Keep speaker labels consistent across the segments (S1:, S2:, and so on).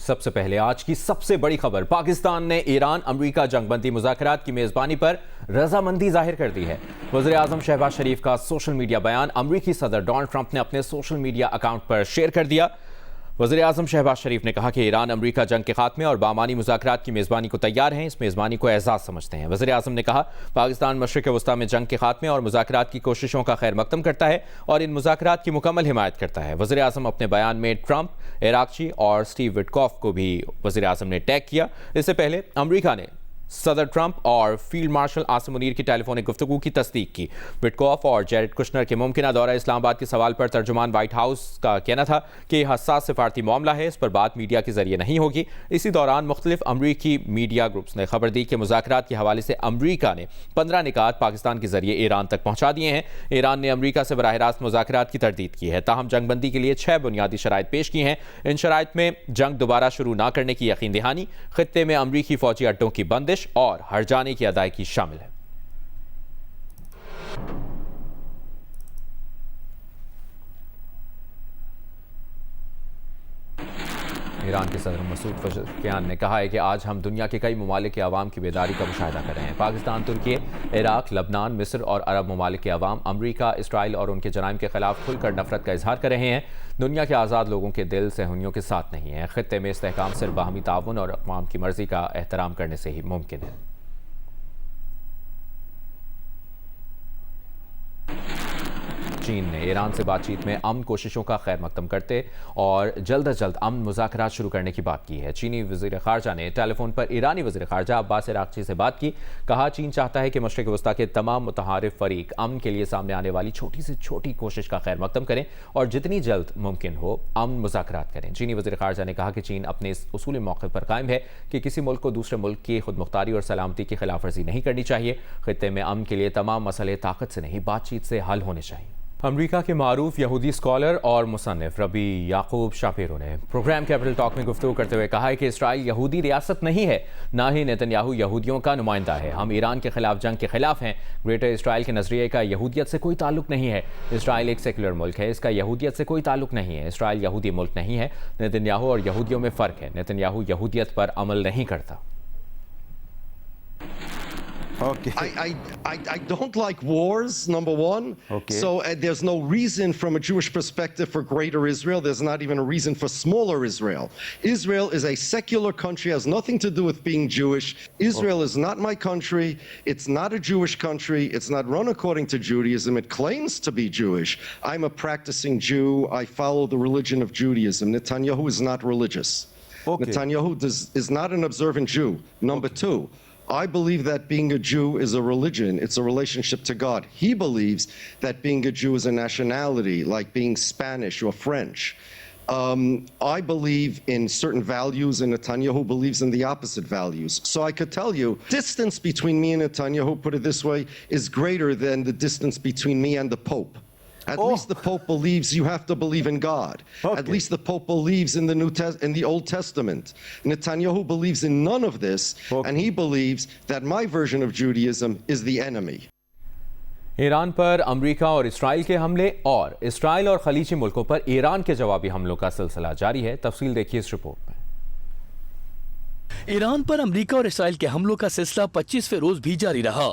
S1: سب سے پہلے آج کی سب سے بڑی خبر، پاکستان نے ایران امریکہ جنگ بندی مذاکرات کی میزبانی پر رضامندی ظاہر کر دی ہے۔ وزیر اعظم شہباز شریف کا سوشل میڈیا بیان امریکی صدر ڈونلڈ ٹرمپ نے اپنے سوشل میڈیا اکاؤنٹ پر شیئر کر دیا۔ وزیر اعظم شہباز شریف نے کہا کہ ایران امریکہ جنگ کے خاتمے اور بامعنی مذاکرات کی میزبانی کو تیار ہیں، اس میزبانی کو اعزاز سمجھتے ہیں۔ وزیر اعظم نے کہا پاکستان مشرق وسطیٰ میں جنگ کے خاتمے اور مذاکرات کی کوششوں کا خیر مقدم کرتا ہے اور ان مذاکرات کی مکمل حمایت کرتا ہے۔ وزیر اعظم اپنے بیان میں ٹرمپ، عراقچی اور اسٹیو وٹکوف کو بھی وزیر اعظم نے ٹیگ کیا۔ اس سے پہلے امریکہ نے صدر ٹرمپ اور فیلڈ مارشل عاصم منیر کی ٹیلی فونک گفتگو کی تصدیق کی۔ وٹکوف اور جیریڈ کشنر کے ممکنہ دورہ اسلام آباد کے سوال پر ترجمان وائٹ ہاؤس کا کہنا تھا کہ یہ حساس سفارتی معاملہ ہے، اس پر بات میڈیا کے ذریعے نہیں ہوگی۔ اسی دوران مختلف امریکی میڈیا گروپس نے خبر دی کہ مذاکرات کے حوالے سے امریکہ نے 15 نکات پاکستان کے ذریعے ایران تک پہنچا دیے ہیں۔ ایران نے امریکہ سے براہ راست مذاکرات کی تردید کی ہے، تاہم جنگ بندی کے لیے 6 بنیادی شرائط پیش کی ہیں۔ ان شرائط میں جنگ دوبارہ شروع نہ کرنے کی یقین دہانی، خطے میں امریکی فوجی اڈوں کی بندش اور ہر جانے کی ادائیگی شامل ہے۔ ایران کے صدر مسعود پزشکیان نے کہا ہے کہ آج ہم دنیا کے کئی ممالک کے عوام کی بیداری کا مشاہدہ کر رہے ہیں۔ پاکستان، ترکی، عراق، لبنان، مصر اور عرب ممالک کے عوام امریکہ، اسرائیل اور ان کے جرائم کے خلاف کھل کر نفرت کا اظہار کر رہے ہیں۔ دنیا کے آزاد لوگوں کے دل صہیونیوں کے ساتھ نہیں ہیں۔ خطے میں استحکام صرف باہمی تعاون اور اقوام کی مرضی کا احترام کرنے سے ہی ممکن ہے۔ چین نے ایران سے بات چیت میں امن کوششوں کا خیر مقدم کرتے اور جلد از جلد امن مذاکرات شروع کرنے کی بات کی ہے۔ چینی وزیر خارجہ نے ٹیلی فون پر ایرانی وزیر خارجہ عباس عراقچی سے بات کی۔ کہا چین چاہتا ہے کہ مشرق وسطیٰ کے تمام متحارب فریق امن کے لیے سامنے آنے والی چھوٹی سے چھوٹی کوشش کا خیر مقدم کریں اور جتنی جلد ممکن ہو امن مذاکرات کریں۔ چینی وزیر خارجہ نے کہا کہ چین اپنے اس اصولی موقع پر قائم ہے کہ کسی ملک کو دوسرے ملک کی خود مختاری اور سلامتی کی خلاف ورزی نہیں کرنی چاہیے۔ خطے میں امن کے لیے تمام مسئلے طاقت سے نہیں بات چیت سے حل ہونے چاہیے۔ امریکہ کے معروف یہودی اسکالر اور مصنف ربی یعقوب شاپیرو نے پروگرام کیپٹل ٹاک میں گفتگو کرتے ہوئے کہا ہے کہ اسرائیل یہودی ریاست نہیں ہے، نہ ہی نیتن یاہو یہودیوں کا نمائندہ ہے۔ ہم ایران کے خلاف جنگ کے خلاف ہیں۔ گریٹر اسرائیل کے نظریے کا یہودیت سے کوئی تعلق نہیں ہے۔ اسرائیل ایک سیکولر ملک ہے، اس کا یہودیت سے کوئی تعلق نہیں ہے۔ اسرائیل یہودی ملک نہیں ہے۔ نیتن یاہو اور یہودیوں میں فرق ہے۔ نیتن یاہو یہودیت پر عمل نہیں کرتا۔
S2: Okay. I don't like wars, number one.
S3: Okay.
S2: So there's no reason from a Jewish perspective for greater Israel. There's not even a reason for smaller Israel. Israel is a secular country, has nothing to do with being Jewish. Israel is not my country. It's not a Jewish country. It's not run according to Judaism. It claims to be Jewish. I'm a practicing Jew. I follow the religion of Judaism. Netanyahu is not religious.
S3: Okay.
S2: Netanyahu is not an observant Jew. Number two, I believe that being a Jew is a religion. It's a relationship to God. He believes that being a Jew is a nationality, like being Spanish or French. I believe in certain values, and Netanyahu believes in the opposite values. So I could tell you, distance between me and Netanyahu, put it this way, is greater than the distance between me and the Pope. At least the Pope believes you have to believe in God.
S3: Okay.
S2: At least the Pope believes in the Old Testament. Netanyahu believes in none of this, and he believes that my version of Judaism is the enemy.
S1: Iran پر امریکہ اور اسرائیل کے حملے اور اسرائیل اور خلیجی ملکوں پر ایران کے جوابی حملوں کا سلسلہ جاری ہے۔ تفصیل دیکھیے اس رپورٹ میں۔
S4: ایران پر امریکہ اور اسرائیل کے حملوں کا سلسلہ 25ویں روز بھی جاری رہا۔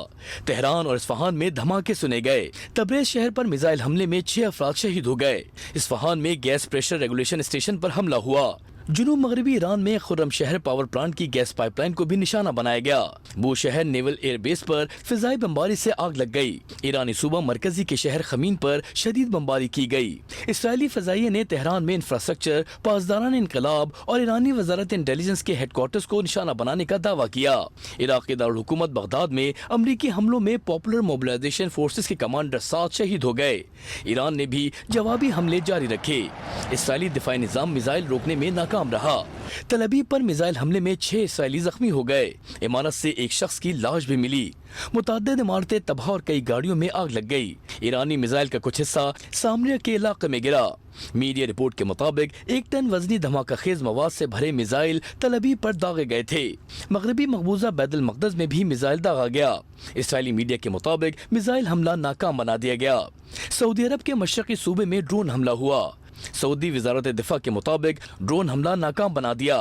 S4: تہران اور اصفہان میں دھماکے سنے گئے۔ تبریز شہر پر میزائل حملے میں 6 افراد شہید ہو گئے۔ اصفہان میں گیس پریشر ریگولیشن اسٹیشن پر حملہ ہوا۔ جنوب مغربی ایران میں خرم شہر پاور پلانٹ کی گیس پائپ لائن کو بھی نشانہ بنایا گیا۔ بو شہر نیول ایئر بیس پر فضائی بمباری سے آگ لگ گئی۔ ایرانی صوبہ مرکزی کے شہر خمین پر شدید بمباری کی گئی۔ اسرائیلی فضائیہ نے تہران میں انفراسٹرکچر، پاسداران انقلاب اور ایرانی وزارت انٹیلیجنس کے ہیڈ کوارٹرز کو نشانہ بنانے کا دعویٰ کیا۔ عراق کے دارالحکومت بغداد میں امریکی حملوں میں پاپولر موبلائزیشن فورسز کے کمانڈر 7 شہید ہو گئے۔ ایران نے بھی جوابی حملے جاری رکھے۔ اسرائیلی دفاعی نظام میزائل روکنے میں ناکام رہا۔ تل ابیب پر میزائل حملے میں 6 اسرائیلی زخمی ہو گئے۔ عمارت سے ایک شخص کی لاش بھی ملی۔ متعدد عمارتیں تباہ اور کئی گاڑیوں میں آگ لگ گئی۔ ایرانی میزائل کا کچھ حصہ سامریہ کے علاقے میں گرا۔ میڈیا رپورٹ کے مطابق 1 ٹن وزنی دھماکہ خیز مواد سے بھرے میزائل تل ابیب پر داغے گئے تھے۔ مغربی مقبوضہ بیت المقدس میں بھی میزائل داغا گیا۔ اسرائیلی میڈیا کے مطابق میزائل حملہ ناکام بنا دیا گیا۔ سعودی عرب کے مشرقی صوبے میں ڈرون حملہ ہوا۔ سعودی وزارت دفاع کے مطابق ڈرون حملہ ناکام بنا دیا۔